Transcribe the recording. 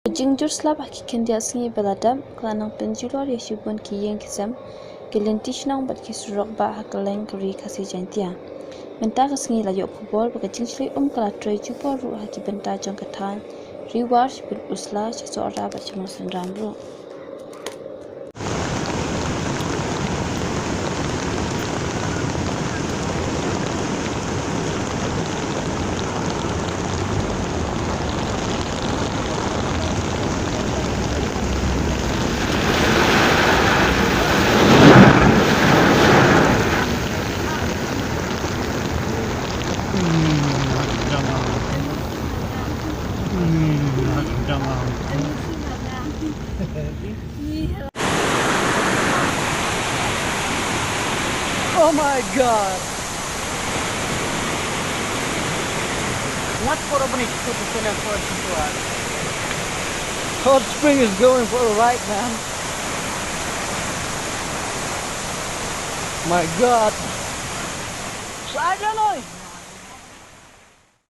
Jingjur slab aki kendia singi beladam klanang penjulor yeshubun ki yeng kisam kelentish nang bat ki surok ba hakaleng kari kasi jantia menta kasingi la yok kubol baka jingsli kala trei jupor ru haki benta jong katan riwash bil usla chaso ora bat chimong sendram ru Oh my god! What for a minute to the Hot Spring is going for a ride, man. My god! Saya loh.